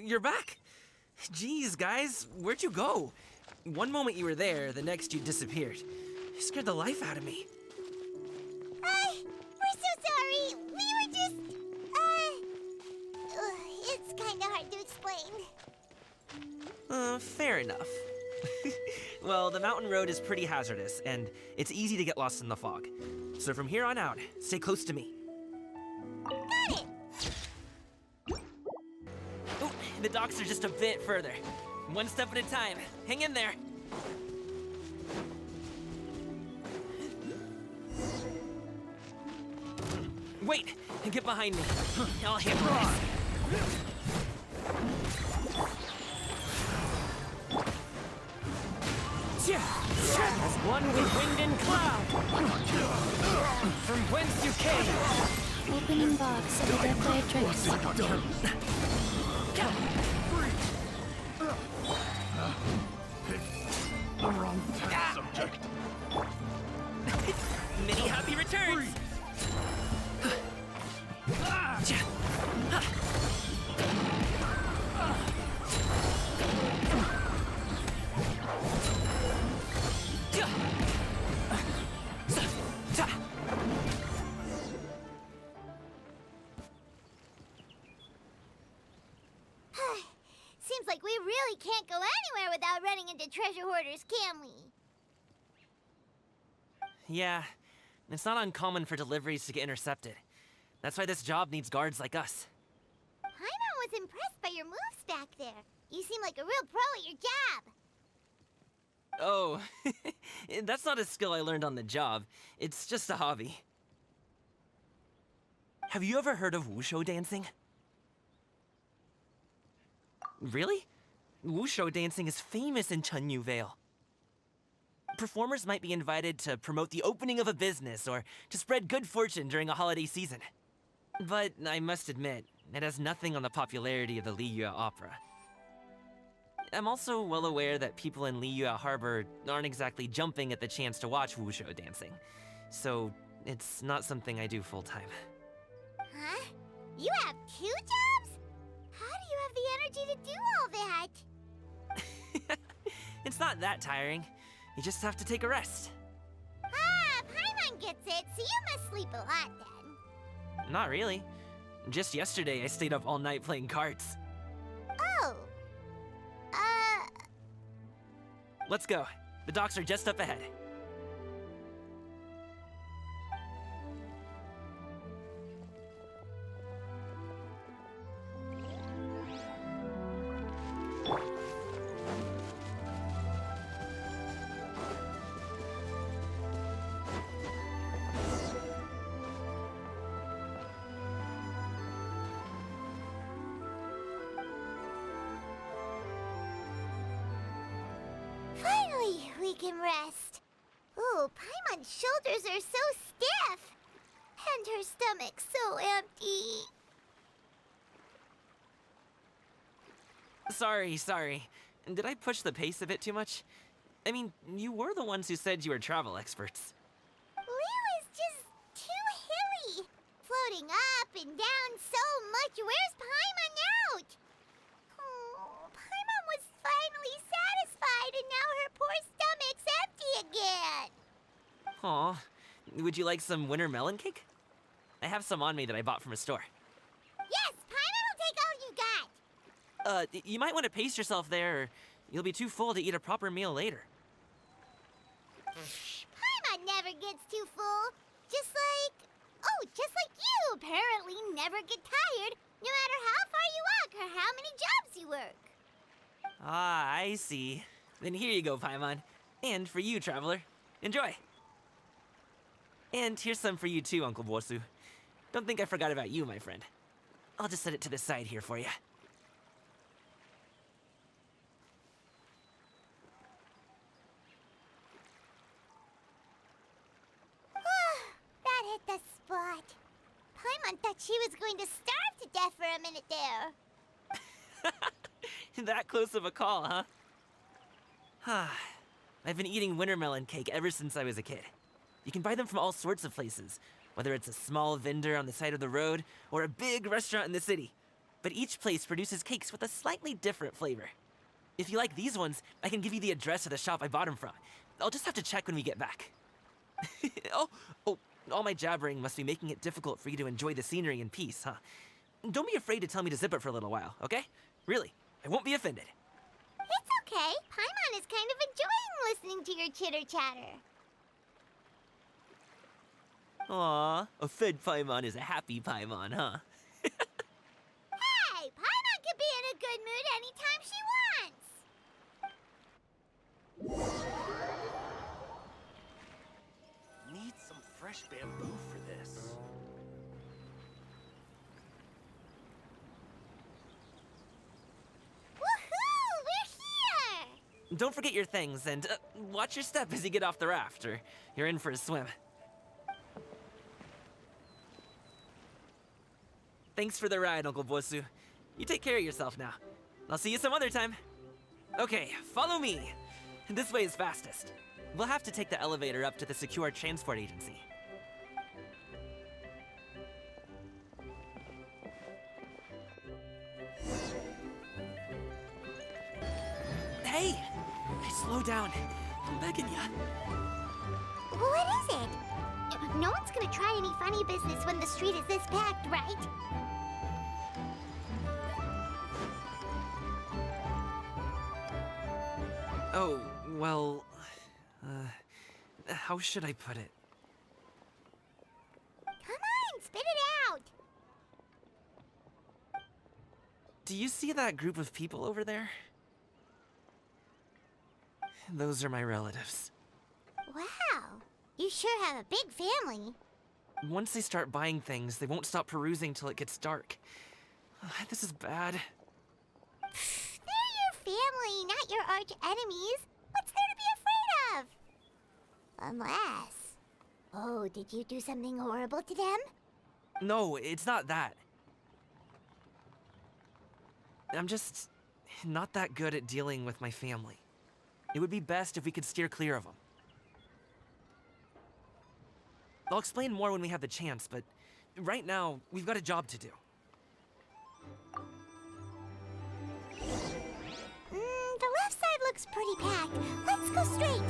you're back. Jeez, guys, where'd you go? One moment you were there, the next you disappeared. You scared the life out of me. We're so sorry. We were just, it's kinda hard to explain. Fair enough. Well, the mountain road is pretty hazardous, and it's easy to get lost in the fog. So from here on out, stay close to me. Got it! Oh, the docks are just a bit further. One step at a time. Hang in there. Wait, get behind me. I'll handle this. As one with wind and cloud. From whence you came. Opening box of the Deathfire Trace. The wrong test subject. Many happy returns. Seems like we really can't go anywhere without running into treasure hoarders, can we? Yeah, it's not uncommon for deliveries to get intercepted. That's why this job needs guards like us. Paimon was impressed by your moves back there. You seem like a real pro at your job. Oh, that's not a skill I learned on the job. It's just a hobby. Have you ever heard of wushu dancing? Really? Wushu dancing is famous in Chunyu Vale. Performers might be invited to promote the opening of a business or to spread good fortune during a holiday season. But I must admit, it has nothing on the popularity of the Liyue Opera. I'm also well aware that people in Liyue Harbor aren't exactly jumping at the chance to watch wushu dancing. So, it's not something I do full-time. Huh? You have 2 jobs? How do you have the energy to do all that? It's not that tiring. You just have to take a rest. Ah, Paimon gets it, so you must sleep a lot then. Not really. Just yesterday, I stayed up all night playing cards. Oh. Let's go. The docks are just up ahead. Finally, we can rest. Ooh, Paimon's shoulders are so stiff. And her stomach so empty. Sorry. Did I push the pace a bit too much? I mean, you were the ones who said you were travel experts. Liyue is just too hilly. Floating up and down so much. Where's Paimon out? Oh, Paimon was finally satisfied and now her poor stomach's empty again. Aw, would you like some winter melon cake? I have some on me that I bought from a store. Yes, Paimon will take all you got. You might want to pace yourself there, or you'll be too full to eat a proper meal later. Paimon never gets too full. Just like you apparently never get tired, no matter how far you walk or how many jobs you work. Ah, I see. Then here you go, Paimon. And for you, traveler. Enjoy. And here's some for you too, Uncle Bosu. Don't think I forgot about you, my friend. I'll just set it to the side here for you. That hit the spot. Paimon thought she was going to starve to death for a minute there. That close of a call, huh? I've been eating winter melon cake ever since I was a kid. You can buy them from all sorts of places, whether it's a small vendor on the side of the road or a big restaurant in the city. but each place produces cakes with a slightly different flavor. If you like these ones, I can give you the address of the shop I bought them from. I'll just have to check when we get back. Oh, all my jabbering must be making it difficult for you to enjoy the scenery in peace, huh? Don't be afraid to tell me to zip it for a little while, okay? Really, I won't be offended. It's okay. Paimon is kind of enjoying listening to your chitter-chatter. Aw, a fed Paimon is a happy Paimon, huh? Hey, Paimon can be in a good mood anytime she wants. Need some fresh bamboo for this. Woohoo! We're here! Don't forget your things, and watch your step as you get off the raft, or you're in for a swim. Thanks for the ride, Uncle Bosu. You take care of yourself now. I'll see you some other time. Okay, follow me. This way is fastest. We'll have to take the elevator up to the secure transport agency. Hey! Slow down. I'm begging ya. What is it? No one's gonna try any funny business when the street is this packed, right? Oh, well... how should I put it? Come on, spit it out! Do you see that group of people over there? Those are my relatives. Wow, you sure have a big family. Once they start buying things, they won't stop perusing till it gets dark. This is bad. They're your family, not your arch enemies. What's there to be afraid of? Unless... Oh, did you do something horrible to them? No, it's not that. I'm just not that good at dealing with my family. It would be best if we could steer clear of them. I'll explain more when we have the chance, but right now, we've got a job to do. The left side looks pretty packed. Let's go straight.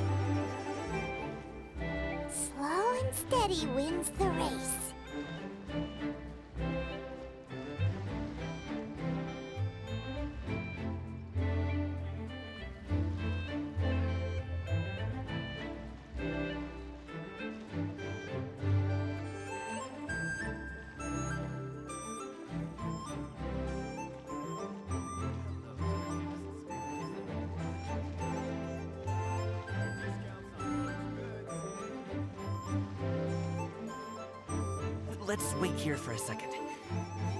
Slow and steady wins the race. Let's wait here for a second.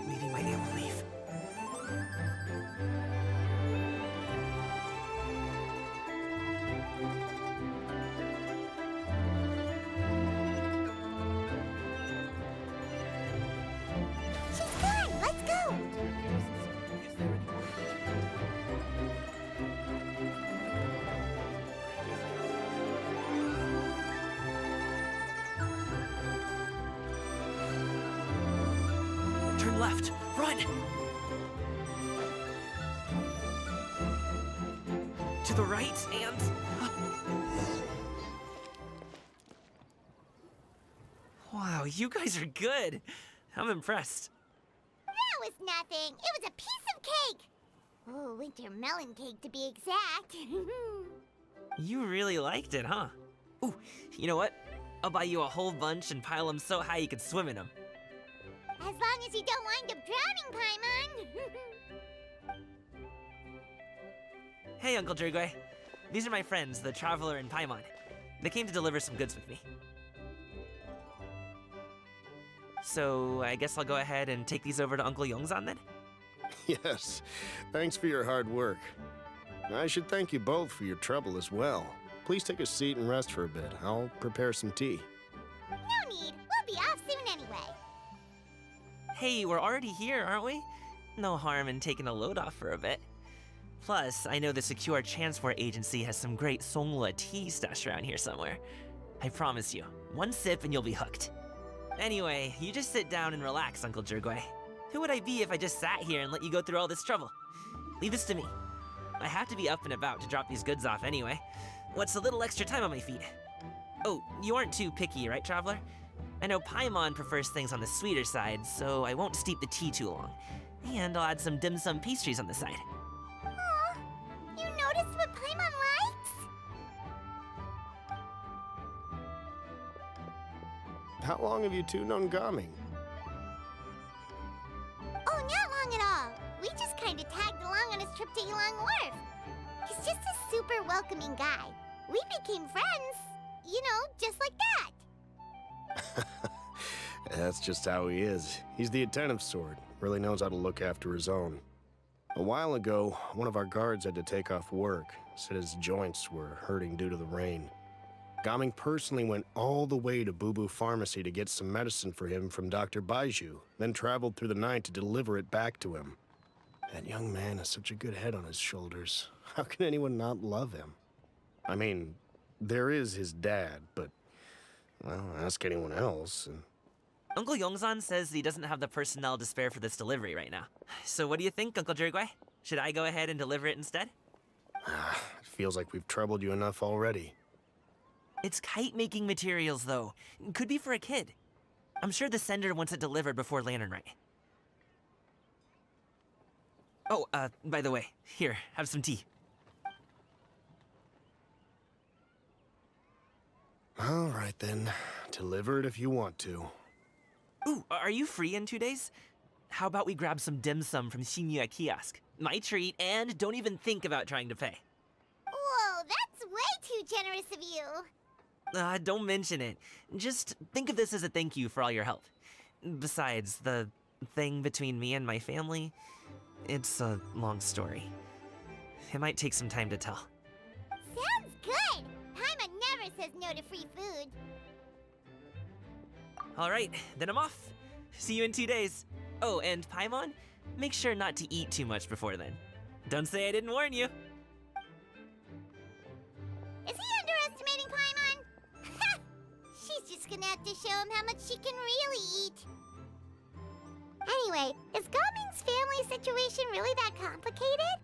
Maybe my aunt will leave. She's gone. Let's go. Turn left! Run! To the right and... Wow, you guys are good. I'm impressed. That was nothing. It was a piece of cake. Oh, winter melon cake to be exact. You really liked it, huh? Ooh, you know what? I'll buy you a whole bunch and pile them so high you could swim in them. As long as you don't wind up drowning, Paimon. Hey, Uncle Drugoi. These are my friends, the Traveler and Paimon. They came to deliver some goods with me. So, I guess I'll go ahead and take these over to Uncle Yongzan then? Yes, thanks for your hard work. I should thank you both for your trouble as well. Please take a seat and rest for a bit. I'll prepare some tea. No need. We'll be off soon anyway. Hey, we're already here, aren't we? No harm in taking a load off for a bit. Plus, I know the Secure Transport Agency has some great Songhua tea stashed around here somewhere. I promise you, one sip and you'll be hooked. Anyway, you just sit down and relax, Uncle Drugoi. Who would I be if I just sat here and let you go through all this trouble? Leave this to me. I have to be up and about to drop these goods off anyway. What's a little extra time on my feet? Oh, you aren't too picky, right, Traveler? I know Paimon prefers things on the sweeter side, so I won't steep the tea too long. And I'll add some dim sum pastries on the side. Aw, you noticed what Paimon likes? How long have you two known Gaming? Oh, not long at all. We just kind of tagged along on his trip to Yulong Wharf. He's just a super welcoming guy. We became friends, you know, just like that. That's just how he is. He's the attentive sort. Really knows how to look after his own. A while ago, one of our guards had to take off work. Said his joints were hurting due to the rain. Gaming personally went all the way to Boo Boo Pharmacy to get some medicine for him from Dr. Baiju, then traveled through the night to deliver it back to him. That young man has such a good head on his shoulders. How can anyone not love him? I mean, there is his dad, but, well, ask anyone else, and... Uncle Yongzan says he doesn't have the personnel to spare for this delivery right now. So what do you think, Uncle Jirgwei? Should I go ahead and deliver it instead? It feels like we've troubled you enough already. It's kite-making materials, though. Could be for a kid. I'm sure the sender wants it delivered before Lantern Rite. Oh, by the way, here, have some tea. All right, then. Deliver it if you want to. Ooh, are you free in 2 days? How about we grab some dim sum from Shinya Kiosk? My treat, and don't even think about trying to pay. Whoa, that's way too generous of you. Don't mention it. Just think of this as a thank you for all your help. Besides, the thing between me and my family, it's a long story. It might take some time to tell. Sounds good. Paimon never says no to free food. All right, then I'm off. See you in 2 days. Oh, and Paimon, make sure not to eat too much before then. Don't say I didn't warn you. Is he underestimating Paimon? She's just gonna have to show him how much she can really eat. Anyway, is Gaming's family situation really that complicated?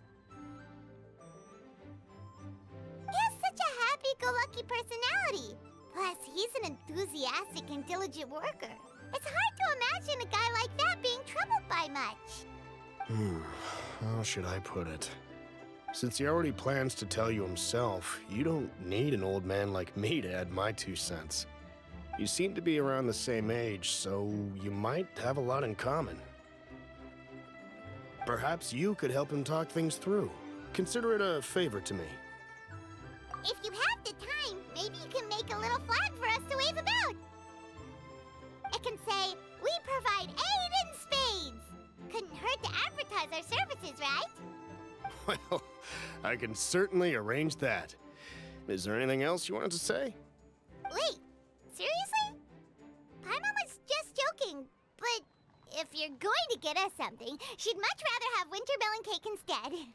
He has such a happy-go-lucky personality. Plus, he's an enthusiastic and diligent worker. It's hard to imagine a guy like that being troubled by much. How should I put it? Since he already plans to tell you himself, you don't need an old man like me to add my 2 cents. You seem to be around the same age, so you might have a lot in common. Perhaps you could help him talk things through. Consider it a favor to me. If you have the time, maybe you can make a little flag for us to wave about. It can say, "We provide aid in spades." Couldn't hurt to advertise our services, right? Well, I can certainly arrange that. Is there anything else you wanted to say? Wait, seriously? Paimon was just joking, but if you're going to get us something, she'd much rather have winter melon cake instead.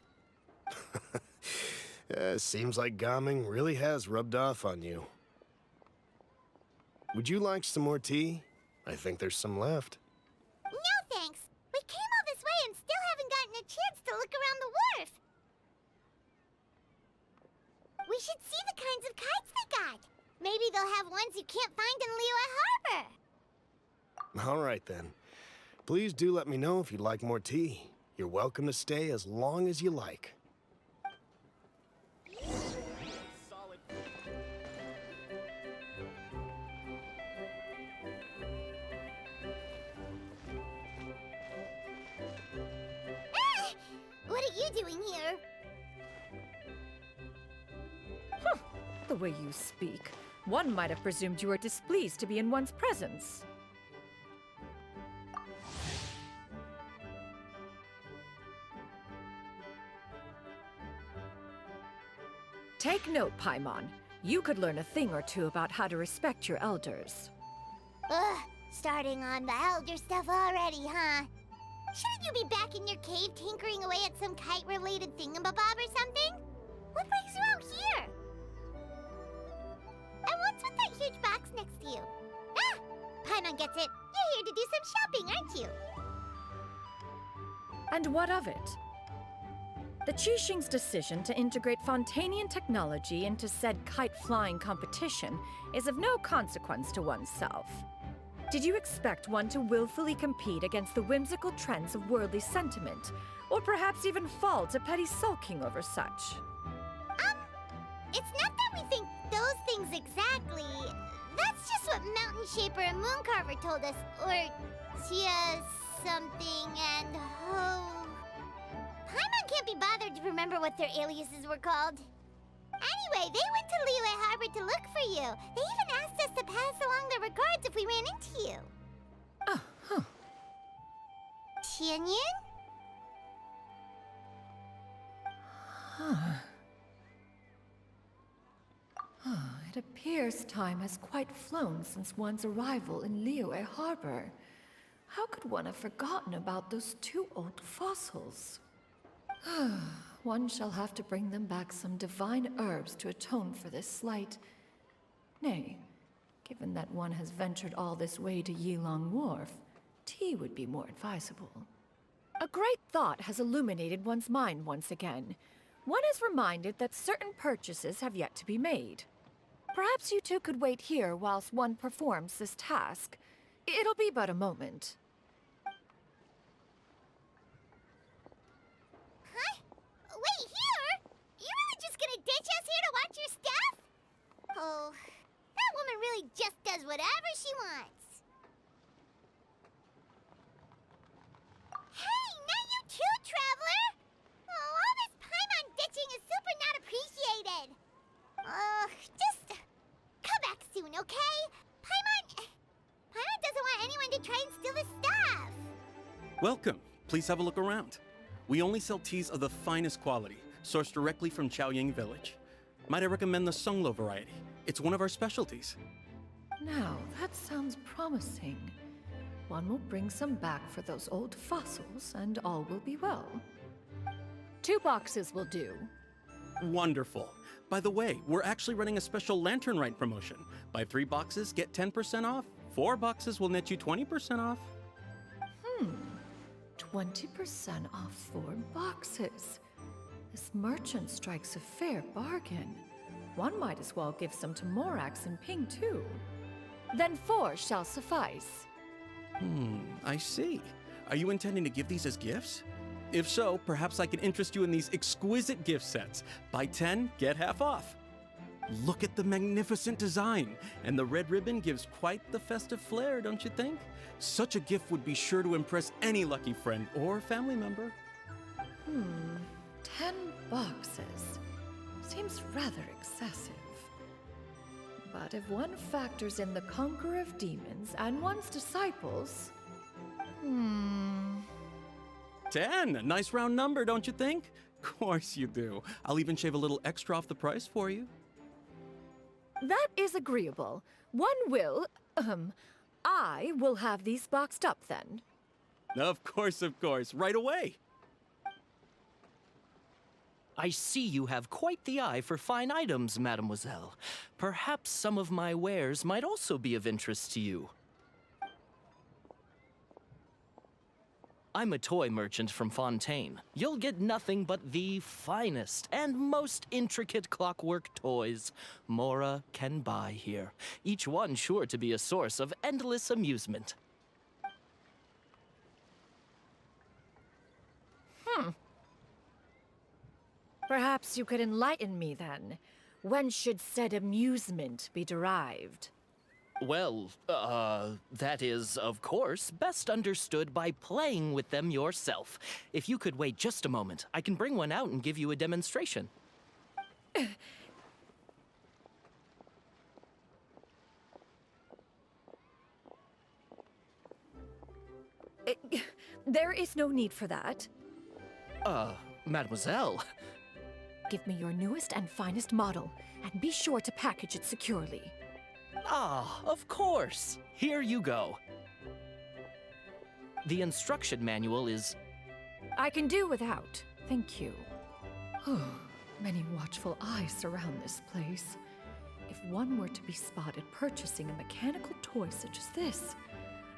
Seems like Gaming really has rubbed off on you. Would you like some more tea? I think there's some left. No thanks. We came all this way and still haven't gotten a chance to look around the wharf. We should see the kinds of kites they got. Maybe they'll have ones you can't find in Liyue Harbor. All right, then. Please do let me know if you'd like more tea. You're welcome to stay as long as you like. Solid. Ah! What are you doing here? The way you speak, one might have presumed you were displeased to be in one's presence. Take note, Paimon. You could learn a thing or two about how to respect your elders. Ugh, starting on the elder stuff already, huh? Shouldn't you be back in your cave tinkering away at some kite-related thingamabob or something? What brings you out here? And what's with that huge box next to you? Ah! Paimon gets it. You're here to do some shopping, aren't you? And what of it? The Qixing's decision to integrate Fontanian technology into said kite flying competition is of no consequence to oneself. Did you expect one to willfully compete against the whimsical trends of worldly sentiment, or perhaps even fall to petty sulking over such? It's not that we think those things exactly. That's just what Mountain Shaper and Mooncarver told us. Or Tia something and Ho. Paimon can't be bothered to remember what their aliases were called. Anyway, they went to Liyue Harbor to look for you. They even asked us to pass along their regards if we ran into you. Oh, huh. Tianyun? It appears time has quite flown since one's arrival in Liyue Harbor. How could one have forgotten about those two old fossils? One shall have to bring them back some divine herbs to atone for this slight. Nay, given that one has ventured all this way to Yilong Wharf, tea would be more advisable. A great thought has illuminated one's mind once again. One is reminded that certain purchases have yet to be made. Perhaps you two could wait here whilst one performs this task. It'll be but a moment. Huh? Wait, here? You really just gonna ditch us here to watch your stuff? Oh, that woman really just does whatever she wants. Hey, not you too, Traveler! Oh, all this Paimon ditching is super not appreciated. Just come back soon, okay? Paimon doesn't want anyone to try and steal his stuff. Welcome. Please have a look around. We only sell teas of the finest quality, sourced directly from Chaoying Village. Might I recommend the Songlo variety? It's one of our specialties. Now, that sounds promising. One will bring some back for those old fossils, and all will be well. 2 boxes will do. Wonderful. By the way, we're actually running a special Lantern Rite promotion. Buy 3 boxes, get 10% off. 4 boxes will net you 20% off. 20% off 4 boxes. This merchant strikes a fair bargain. One might as well give some to Morax and Ping, too. Then 4 shall suffice. I see. Are you intending to give these as gifts? If so, perhaps I can interest you in these exquisite gift sets. Buy 10, get half off. Look at the magnificent design, and the red ribbon gives quite the festive flair, don't you think? Such a gift would be sure to impress any lucky friend or family member. 10 boxes. Seems rather excessive. But if one factors in the Conqueror of Demons and one's disciples... 10, a nice round number, don't you think? Of course you do. I'll even shave a little extra off the price for you. That is agreeable. One will, I will have these boxed up then. Of course, right away. I see you have quite the eye for fine items, mademoiselle. Perhaps some of my wares might also be of interest to you. I'm a toy merchant from Fontaine. You'll get nothing but the finest and most intricate clockwork toys Mora can buy here. Each one sure to be a source of endless amusement. Perhaps you could enlighten me then. When should said amusement be derived? Well, that is, of course, best understood by playing with them yourself. If you could wait just a moment, I can bring one out and give you a demonstration. There is no need for that. Mademoiselle. Give me your newest and finest model, and be sure to package it securely. Ah, of course. Here you go. The instruction manual is... I can do without, thank you. Many watchful eyes surround this place. If one were to be spotted purchasing a mechanical toy such as this,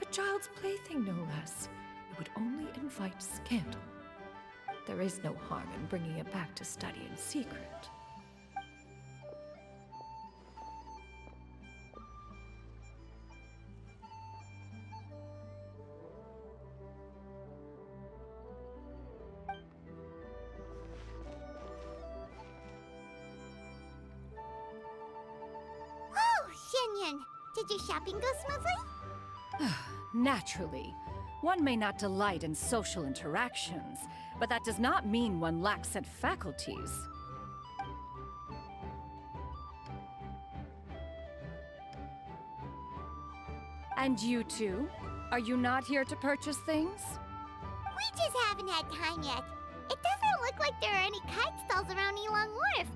a child's plaything no less, it would only invite scandal. There is no harm in bringing it back to study in secret. Oh, Xianyun, did your shopping go smoothly? Naturally, one may not delight in social interactions, but that does not mean one lacks said faculties. And you two? Are you not here to purchase things? We just haven't had time yet. It doesn't look like there are any kite stalls around Elong Wharf,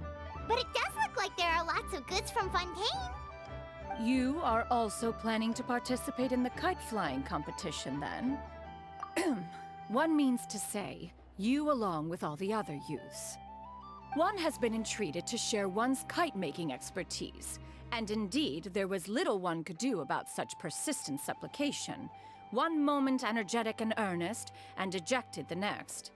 but it does look like there are lots of goods from Fontaine. You are also planning to participate in the kite flying competition, then? One means to say, you along with all the other youths. One has been entreated to share one's kite-making expertise, and indeed, there was little one could do about such persistent supplication. One moment energetic and earnest, and dejected the next.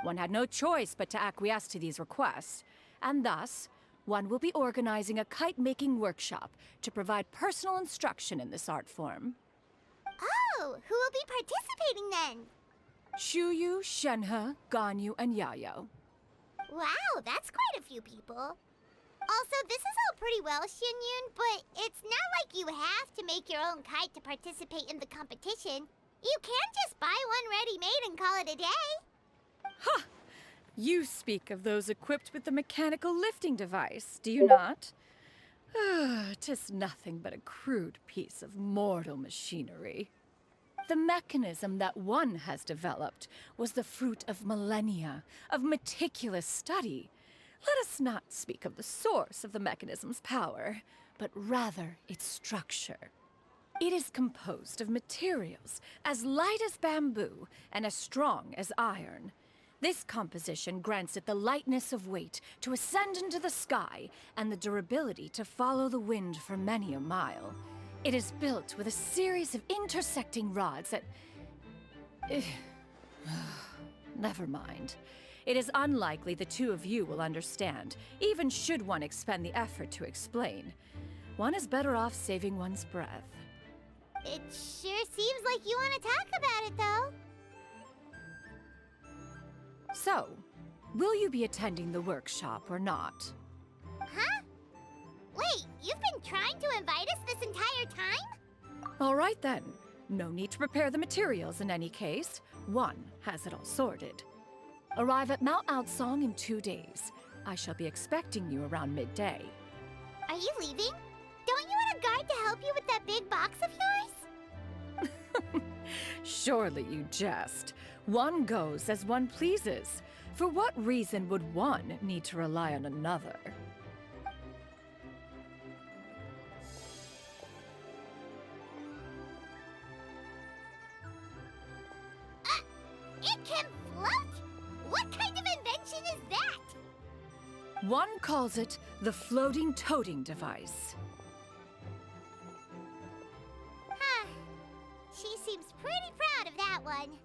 One had no choice but to acquiesce to these requests, and thus, one will be organizing a kite-making workshop to provide personal instruction in this art form. Oh, who will be participating then? Shuyu, Shenhe, Ganyu, and Yayo. Wow, that's quite a few people. Also, this is all pretty well, Xianyun, but it's not like you have to make your own kite to participate in the competition. You can just buy one ready-made and call it a day. Ha! You speak of those equipped with the mechanical lifting device, do you not? 'Tis nothing but a crude piece of mortal machinery. The mechanism that one has developed was the fruit of millennia of meticulous study. Let us not speak of the source of the mechanism's power, but rather its structure. It is composed of materials as light as bamboo and as strong as iron. This composition grants it the lightness of weight to ascend into the sky and the durability to follow the wind for many a mile. It is built with a series of intersecting rods that... Never mind. It is unlikely the two of you will understand, even should one expend the effort to explain. One is better off saving one's breath. It sure seems like you want to talk about it, though. So, will you be attending the workshop or not? Huh? Wait, you've been trying to invite us this entire time? All right then. No need to prepare the materials in any case. One has it all sorted. Arrive at Mount Outsong in 2 days. I shall be expecting you around midday. Are you leaving? Don't you want a guard to help you with that big box of yours? Surely you jest. One goes as one pleases. For what reason would one need to rely on another? It can float? What kind of invention is that? One calls it the floating toting device. Huh. She seems pretty proud of that one.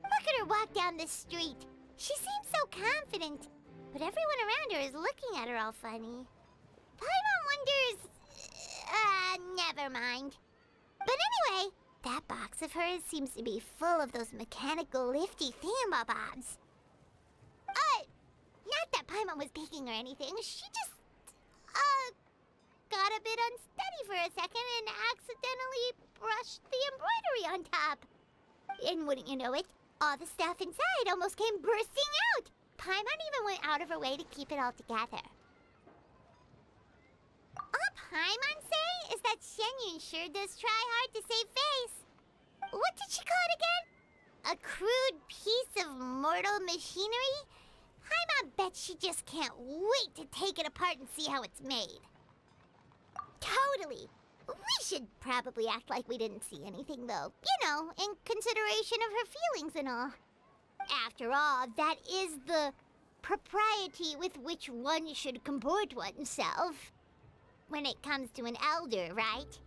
Look at her walk down the street. She seems so confident, but everyone around her is looking at her all funny. Paimon wonders... never mind. But anyway, that box of hers seems to be full of those mechanical lifty thingamabobs. Not that Paimon was peeking or anything. She just, got a bit unsteady for a second and accidentally brushed the embroidery on top. And wouldn't you know it, all the stuff inside almost came bursting out. Paimon even went out of her way to keep it all together. All Paimon say is that Xianyun sure does try hard to save face. What did she call it again? A crude piece of mortal machinery? Paimon bets she just can't wait to take it apart and see how it's made. Totally. We should probably act like we didn't see anything, though. You know, in consideration of her feelings and all. After all, that is the propriety with which one should comport oneself. When it comes to an elder, right?